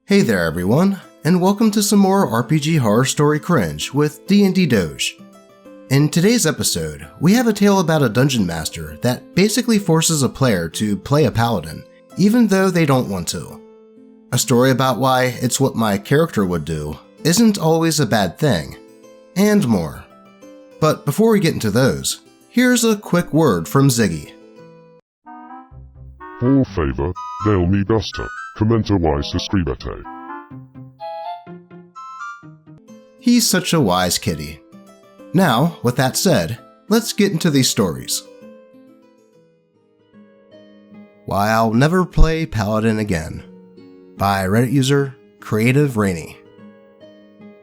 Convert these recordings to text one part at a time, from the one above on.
Hey there everyone, and welcome to some more RPG horror story cringe with DnD Doge. In today's episode, we have a tale about a dungeon master that basically forces a player to play a paladin, even though they don't want to. A story about why it's what my character would do isn't always a bad thing, and more. But before we get into those, here's a quick word from Ziggy. For favor, del mi gusta, commenta y suscribete. He's such a wise kitty. Now, with that said, let's get into these stories. Why I'll Never Play Paladin Again, by Reddit user Creative Rainy.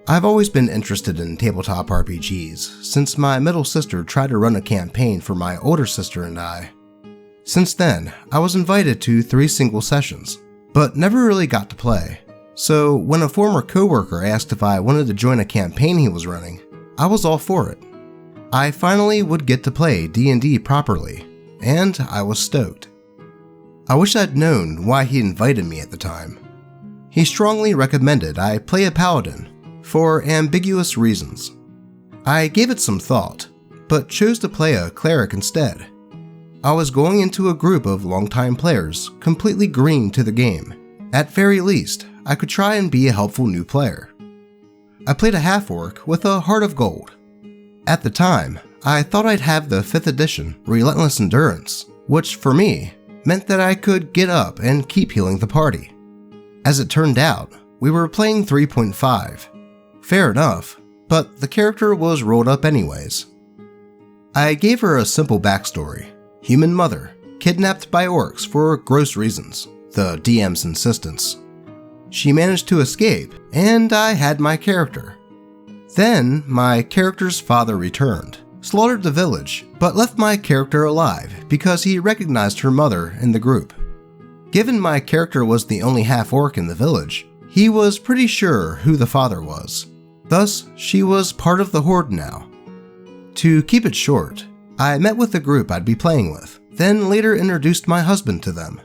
I've always been interested in tabletop RPGs since my middle sister tried to run a campaign for my older sister and I. Since then, I was invited to 3 single sessions, but never really got to play. So when a former coworker asked if I wanted to join a campaign he was running, I was all for it. I finally would get to play D&D properly, and I was stoked. I wish I'd known why he invited me at the time. He strongly recommended I play a paladin for ambiguous reasons. I gave it some thought, but chose to play a cleric instead. I was going into a group of longtime players completely green to the game. At very least, I could try and be a helpful new player. I played a half-orc with a heart of gold. At the time, I thought I'd have the 5th edition Relentless Endurance, which for me meant that I could get up and keep healing the party. As it turned out, we were playing 3.5. Fair enough, but the character was rolled up anyways. I gave her a simple backstory. Human mother, kidnapped by orcs for gross reasons, the DM's insistence. She managed to escape, and I had my character. Then, my character's father returned, slaughtered the village, but left my character alive because he recognized her mother in the group. Given my character was the only half-orc in the village, he was pretty sure who the father was. Thus, she was part of the horde now. To keep it short, I met with the group I'd be playing with, then later introduced my husband to them.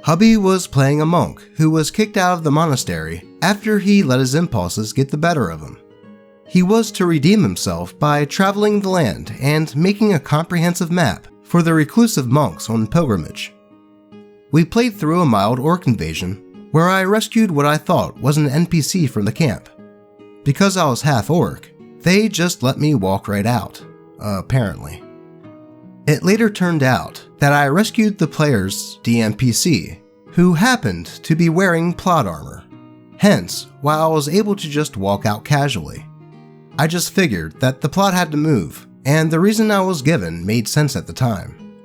Hubby was playing a monk who was kicked out of the monastery after he let his impulses get the better of him. He was to redeem himself by traveling the land and making a comprehensive map for the reclusive monks on pilgrimage. We played through a mild orc invasion where I rescued what I thought was an NPC from the camp. Because I was half orc, they just let me walk right out, apparently. It later turned out that I rescued the player's DMPC, who happened to be wearing plot armor. Hence, why I was able to just walk out casually. I just figured that the plot had to move, and the reason I was given made sense at the time.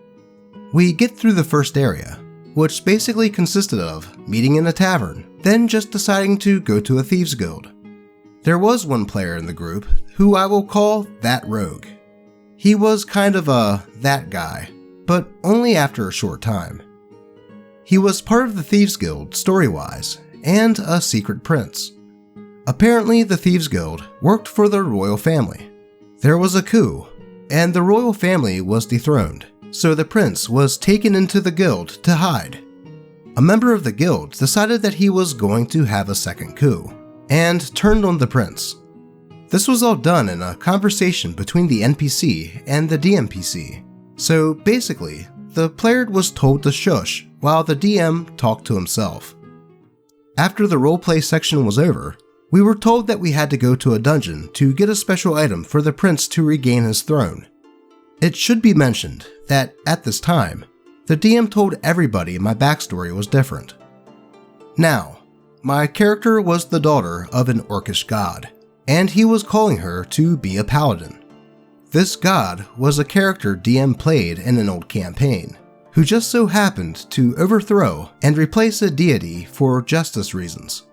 We get through the first area, which basically consisted of meeting in a tavern, then just deciding to go to a thieves guild. There was one player in the group who I will call that rogue. He was kind of that guy, but only after a short time. He was part of the Thieves Guild story-wise, and a secret prince. Apparently the Thieves Guild worked for the royal family. There was a coup, and the royal family was dethroned, so the prince was taken into the guild to hide. A member of the guild decided that he was going to have a second coup, and turned on the prince. This was all done in a conversation between the NPC and the DMPC, so basically, the player was told to shush while the DM talked to himself. After the roleplay section was over, we were told that we had to go to a dungeon to get a special item for the prince to regain his throne. It should be mentioned that at this time, the DM told everybody my backstory was different. Now, my character was the daughter of an orcish god, and he was calling her to be a paladin. This god was a character DM played in an old campaign, who just so happened to overthrow and replace a deity for justice reasons.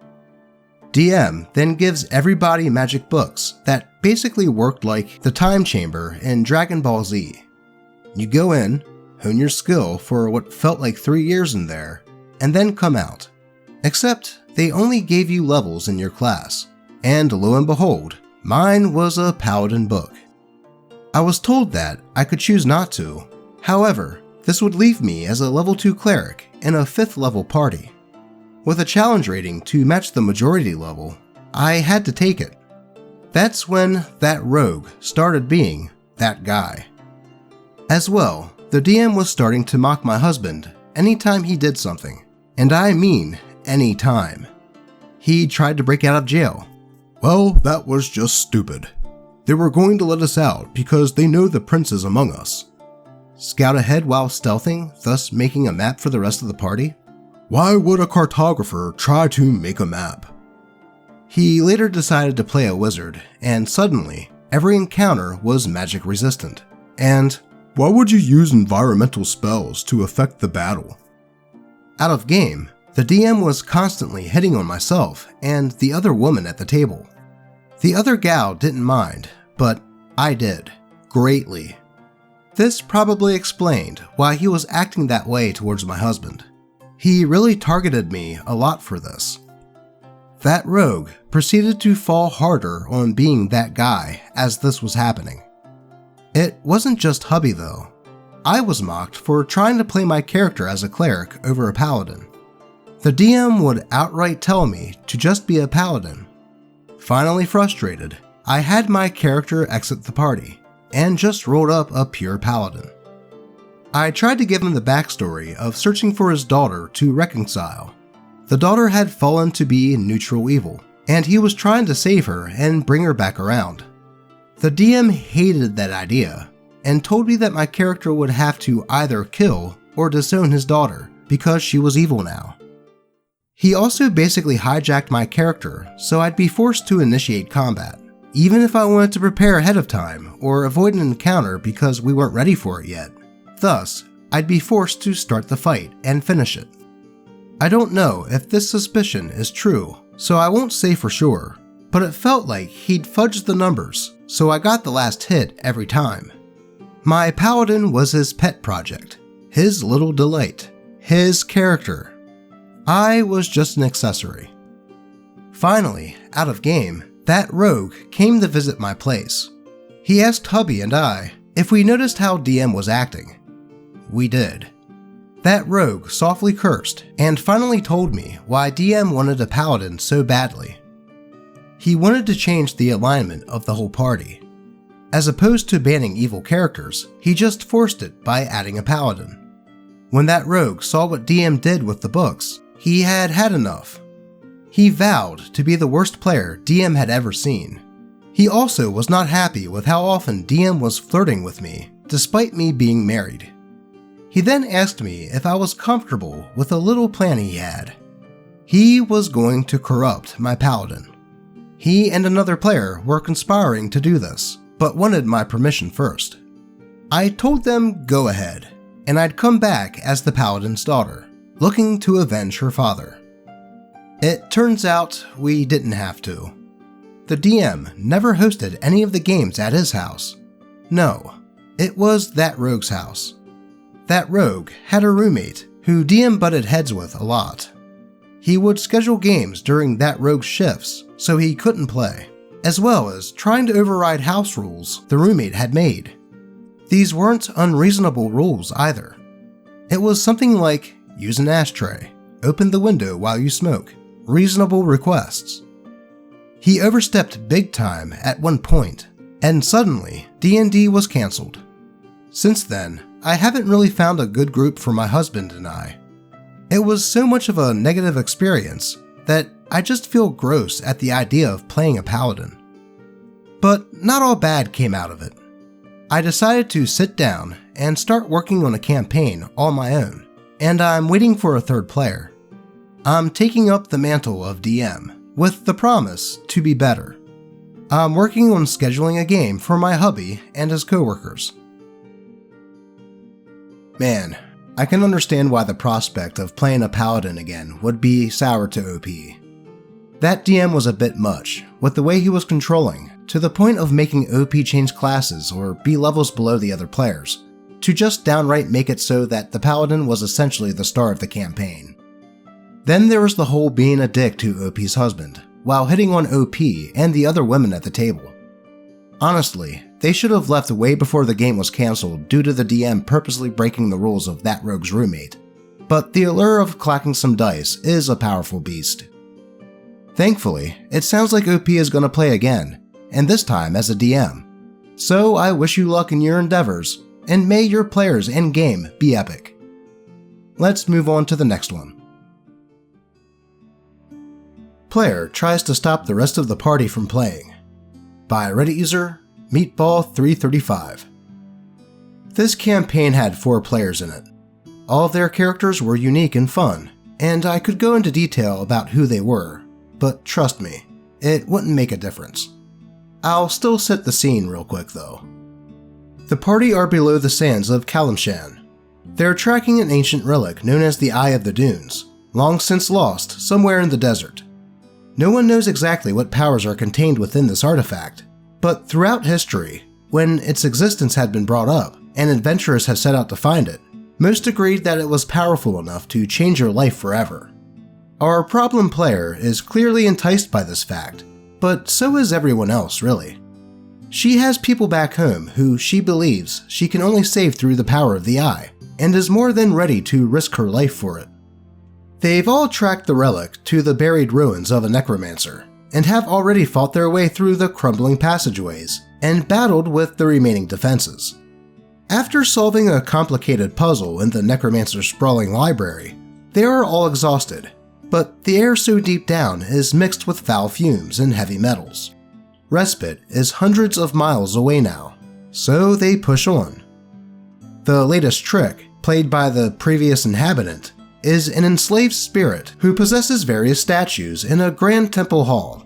DM then gives everybody magic books that basically worked like the time chamber in Dragon Ball Z. You go in, hone your skill for what felt like 3 years in there, and then come out. Except they only gave you levels in your class. And lo and behold, mine was a paladin book. I was told that I could choose not to. However, this would leave me as a level 2 cleric in a 5th level party. With a challenge rating to match the majority level, I had to take it. That's when that rogue started being that guy. As well, the DM was starting to mock my husband anytime he did something, and I mean any time. He tried to break out of jail. Well, that was just stupid. They were going to let us out because they know the prince is among us. Scout ahead while stealthing, thus making a map for the rest of the party. Why would a cartographer try to make a map? He later decided to play a wizard, and suddenly, every encounter was magic resistant. And why would you use environmental spells to affect the battle? Out of game, the DM was constantly hitting on myself and the other woman at the table. The other gal didn't mind, but I did, greatly. This probably explained why he was acting that way towards my husband. He really targeted me a lot for this. That rogue proceeded to fall harder on being that guy as this was happening. It wasn't just hubby though. I was mocked for trying to play my character as a cleric over a paladin. The DM would outright tell me to just be a paladin. Finally frustrated, I had my character exit the party and just rolled up a pure paladin. I tried to give him the backstory of searching for his daughter to reconcile. The daughter had fallen to be neutral evil, and he was trying to save her and bring her back around. The DM hated that idea, and told me that my character would have to either kill or disown his daughter because she was evil now. He also basically hijacked my character so I'd be forced to initiate combat, even if I wanted to prepare ahead of time or avoid an encounter because we weren't ready for it yet. Thus, I'd be forced to start the fight and finish it. I don't know if this suspicion is true, so I won't say for sure, but it felt like he'd fudged the numbers, so I got the last hit every time. My paladin was his pet project, his little delight, his character. I was just an accessory. Finally, out of game, that rogue came to visit my place. He asked hubby and I if we noticed how DM was acting. We did. That rogue softly cursed and finally told me why DM wanted a paladin so badly. He wanted to change the alignment of the whole party. As opposed to banning evil characters, he just forced it by adding a paladin. When that rogue saw what DM did with the books, he had had enough. He vowed to be the worst player DM had ever seen. He also was not happy with how often DM was flirting with me, despite me being married. He then asked me if I was comfortable with a little plan he had. He was going to corrupt my paladin. He and another player were conspiring to do this, but wanted my permission first. I told them go ahead, and I'd come back as the paladin's daughter, looking to avenge her father. It turns out we didn't have to. The DM never hosted any of the games at his house. No, it was that rogue's house. That rogue had a roommate who DM butted heads with a lot. He would schedule games during that rogue's shifts so he couldn't play, as well as trying to override house rules the roommate had made. These weren't unreasonable rules either. It was something like use an ashtray, open the window while you smoke, reasonable requests. He overstepped big time at one point, and suddenly D&D was cancelled. Since then, I haven't really found a good group for my husband and I. It was so much of a negative experience that I just feel gross at the idea of playing a paladin. But not all bad came out of it. I decided to sit down and start working on a campaign on my own, and I'm waiting for a third player. I'm taking up the mantle of DM, with the promise to be better. I'm working on scheduling a game for my hubby and his coworkers. Man, I can understand why the prospect of playing a paladin again would be sour to OP. That DM was a bit much, with the way he was controlling, to the point of making OP change classes or be levels below the other players, to just downright make it so that the paladin was essentially the star of the campaign. Then there was the whole being a dick to OP's husband, while hitting on OP and the other women at the table. Honestly, they should have left way before the game was cancelled due to the DM purposely breaking the rules of that rogue's roommate. but the allure of clacking some dice is a powerful beast. Thankfully, it sounds like OP is going to play again, and this time as a DM. So I wish you luck in your endeavors, and may your players and game be epic. Let's move on to the next one. Player tries to stop the rest of the party from playing. By Reddit user Meatball335. This campaign had 4 players in it. All of their characters were unique and fun, and I could go into detail about who they were, but trust me, it wouldn't make a difference. I'll still set the scene real quick though. The party are below the sands of Kalimshan. They're tracking an ancient relic known as the Eye of the Dunes, long since lost somewhere in the desert. No one knows exactly what powers are contained within this artifact, but throughout history, when its existence had been brought up and adventurers have set out to find it, most agreed that it was powerful enough to change your life forever. Our problem player is clearly enticed by this fact, but so is everyone else really. She has people back home who she believes she can only save through the power of the Eye, and is more than ready to risk her life for it. They've all tracked the relic to the buried ruins of a necromancer, and have already fought their way through the crumbling passageways, and battled with the remaining defenses. After solving a complicated puzzle in the necromancer's sprawling library, they are all exhausted, but the air so deep down is mixed with foul fumes and heavy metals. Respite is hundreds of miles away now, so they push on. The latest trick, played by the previous inhabitant, is an enslaved spirit who possesses various statues in a grand temple hall.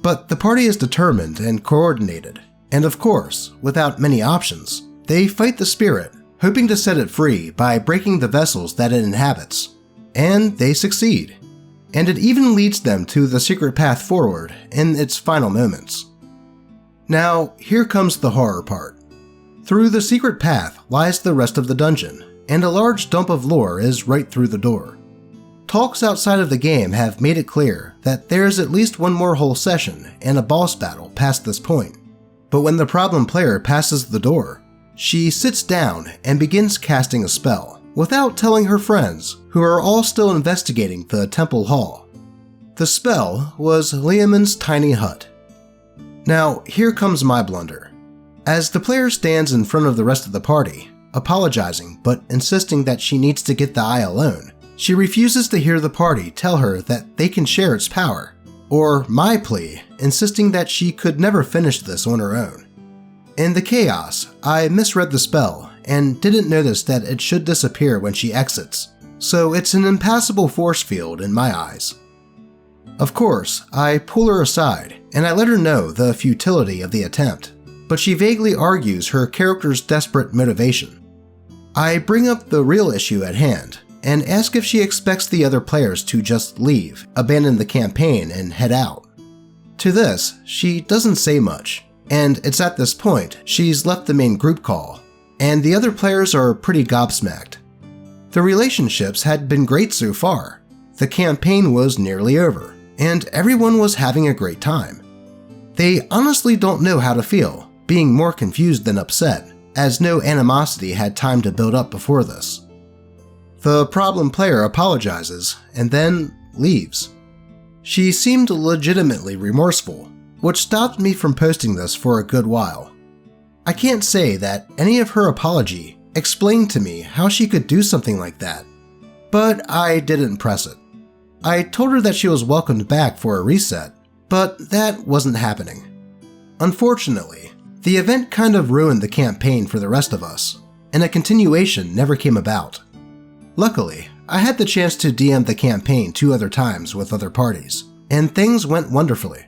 But the party is determined and coordinated, and of course, without many options, they fight the spirit, hoping to set it free by breaking the vessels that it inhabits. And they succeed. And it even leads them to the secret path forward in its final moments. Now, here comes the horror part. Through the secret path lies the rest of the dungeon, and a large dump of lore is right through the door. Talks outside of the game have made it clear that there is at least one more whole session and a boss battle past this point. But when the problem player passes the door, she sits down and begins casting a spell, without telling her friends, who are all still investigating the temple hall. The spell was Leomunds Tiny Hut. Now, here comes my blunder. As the player stands in front of the rest of the party, apologizing but insisting that she needs to get the eye alone, she refuses to hear the party tell her that they can share its power, or my plea, insisting that she could never finish this on her own. In the chaos, I misread the spell and didn't notice that it should disappear when she exits, so it's an impassable force field in my eyes. Of course, I pull her aside and I let her know the futility of the attempt, but she vaguely argues her character's desperate motivation. I bring up the real issue at hand and ask if she expects the other players to just leave, abandon the campaign, and head out. To this, she doesn't say much, and it's at this point she's left the main group call, and the other players are pretty gobsmacked. The relationships had been great so far, the campaign was nearly over, and everyone was having a great time. They honestly don't know how to feel, being more confused than upset, as no animosity had time to build up before this. The problem player apologizes and then leaves. She seemed legitimately remorseful, which stopped me from posting this for a good while. I can't say that any of her apology explained to me how she could do something like that, but I didn't press it. I told her that she was welcomed back for a reset, but that wasn't happening. Unfortunately, the event kind of ruined the campaign for the rest of us, and a continuation never came about. Luckily, I had the chance to DM the campaign 2 other times with other parties, and things went wonderfully.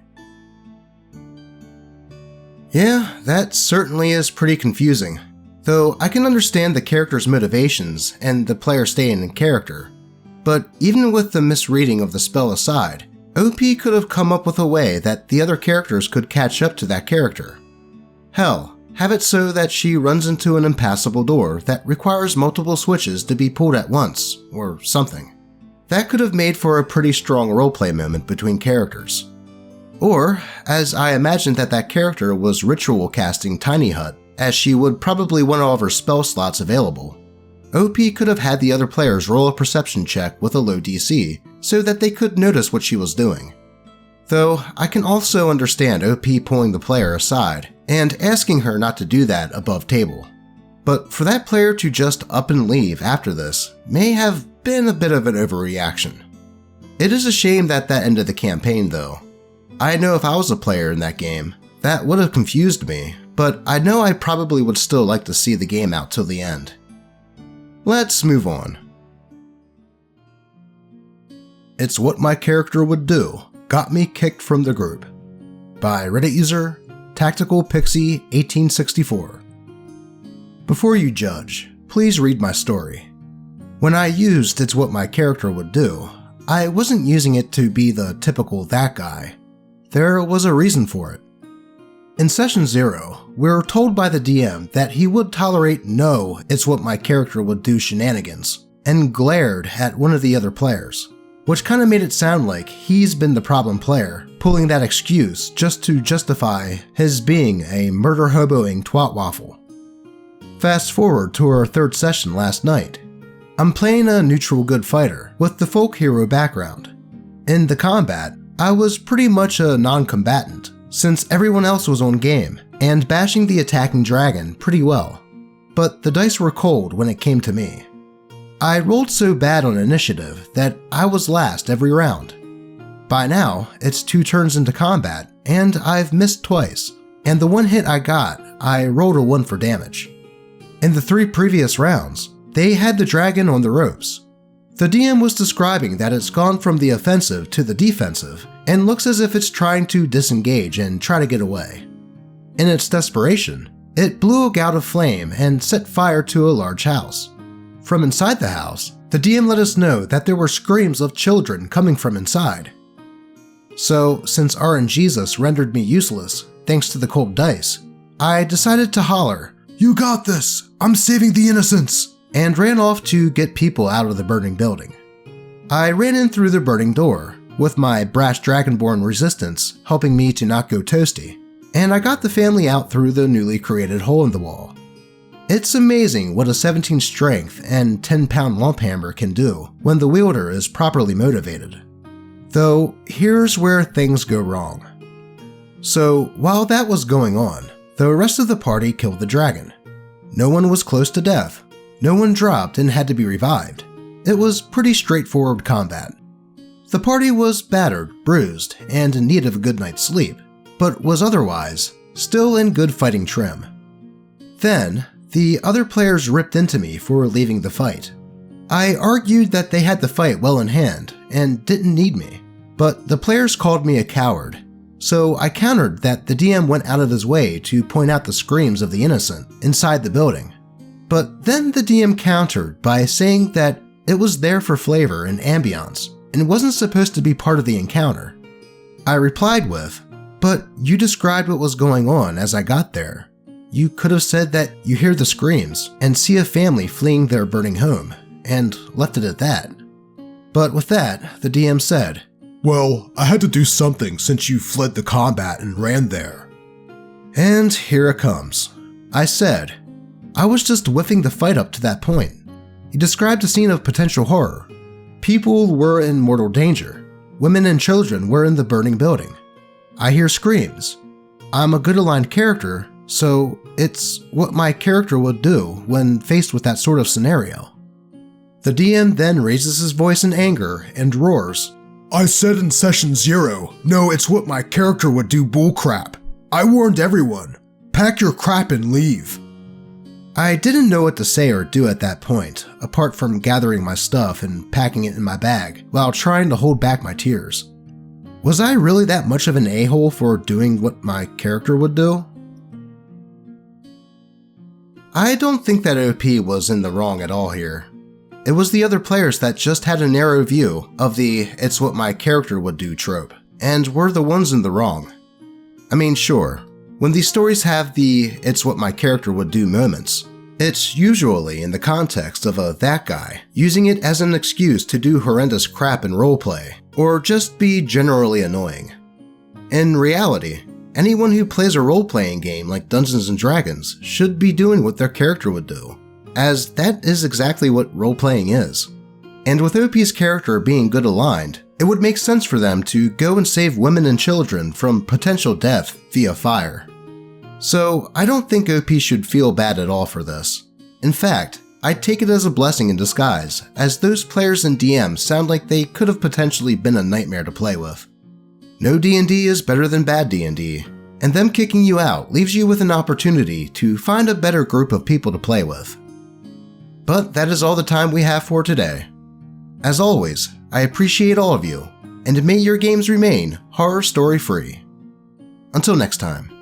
Yeah, that certainly is pretty confusing, though I can understand the character's motivations and the player staying in character. But even with the misreading of the spell aside, OP could have come up with a way that the other characters could catch up to that character. Hell, have it so that she runs into an impassable door that requires multiple switches to be pulled at once, or something. That could have made for a pretty strong roleplay moment between characters. Or, as I imagined that character was ritual casting Tiny Hut, as she would probably want all of her spell slots available, OP could have had the other players roll a perception check with a low DC so that they could notice what she was doing. Though I can also understand OP pulling the player aside and asking her not to do that above table. But for that player to just up and leave after this may have been a bit of an overreaction. It is a shame that ended the campaign though. I know if I was a player in that game, that would have confused me, but I know I probably would still like to see the game out till the end. Let's move on. It's What My Character Would Do Got Me Kicked from the Group by Reddit user Tactical Pixie 1864. Before you judge, please read my story. When I used It's What My Character Would Do, I wasn't using it to be the typical that guy. There was a reason for it. In Session 0, we're told by the DM that he would tolerate no It's What My Character Would Do shenanigans, and glared at one of the other players, which kinda made it sound like he's been the problem player, pulling that excuse just to justify his being a murder-hoboing twat waffle. Fast forward to our third session last night. I'm playing a neutral good fighter with the folk hero background. In the combat, I was pretty much a non-combatant, since everyone else was on game, and bashing the attacking dragon pretty well. But the dice were cold when it came to me. I rolled so bad on initiative that I was last every round. By now, it's 2 turns into combat, and I've missed twice, and the one hit I got, I rolled a 1 for damage. In the 3 previous rounds, they had the dragon on the ropes. The DM was describing that it's gone from the offensive to the defensive and looks as if it's trying to disengage and try to get away. In its desperation, it blew a gout of flame and set fire to a large house. From inside the house, the DM let us know that there were screams of children coming from inside. So, since RNGesus rendered me useless thanks to the cold dice, I decided to holler, "You got this! I'm saving the innocents!" and ran off to get people out of the burning building. I ran in through the burning door, with my brash dragonborn resistance helping me to not go toasty, and I got the family out through the newly created hole in the wall. It's amazing what a 17 strength and 10-pound lump hammer can do when the wielder is properly motivated. Though, here's where things go wrong. So, while that was going on, the rest of the party killed the dragon. No one was close to death. No one dropped and had to be revived. It was pretty straightforward combat. The party was battered, bruised, and in need of a good night's sleep, but was otherwise still in good fighting trim. Then, the other players ripped into me for leaving the fight. I argued that they had the fight well in hand and didn't need me, but the players called me a coward, so I countered that the DM went out of his way to point out the screams of the innocent inside the building. But then the DM countered by saying that it was there for flavor and ambiance and wasn't supposed to be part of the encounter. I replied with, "But you described what was going on as I got there. You could have said that you hear the screams and see a family fleeing their burning home, and left it at that." But with that, the DM said, "Well, I had to do something since you fled the combat and ran there." And here it comes. I said, "I was just whiffing the fight up to that point." He described a scene of potential horror. People were in mortal danger. Women and children were in the burning building. I hear screams. I'm a good aligned character, so it's what my character would do when faced with that sort of scenario. The DM then raises his voice in anger and roars, "I said in Session 0, no, it's what my character would do bullcrap. I warned everyone. Pack your crap and leave." I didn't know what to say or do at that point, apart from gathering my stuff and packing it in my bag while trying to hold back my tears. Was I really that much of an a-hole for doing what my character would do? I don't think that OP was in the wrong at all here. It was the other players that just had a narrow view of the "it's what my character would do" trope, and were the ones in the wrong. I mean, sure, when these stories have the "it's what my character would do" moments, it's usually in the context of a that guy using it as an excuse to do horrendous crap in roleplay, or just be generally annoying. In reality, anyone who plays a role-playing game like Dungeons & Dragons should be doing what their character would do, as that is exactly what role-playing is. And with OP's character being good aligned, it would make sense for them to go and save women and children from potential death via fire. So I don't think OP should feel bad at all for this. In fact, I take it as a blessing in disguise, as those players and DMs sound like they could have potentially been a nightmare to play with. No D&D is better than bad D&D, and them kicking you out leaves you with an opportunity to find a better group of people to play with. But that is all the time we have for today. As always, I appreciate all of you, and may your games remain horror story free. Until next time.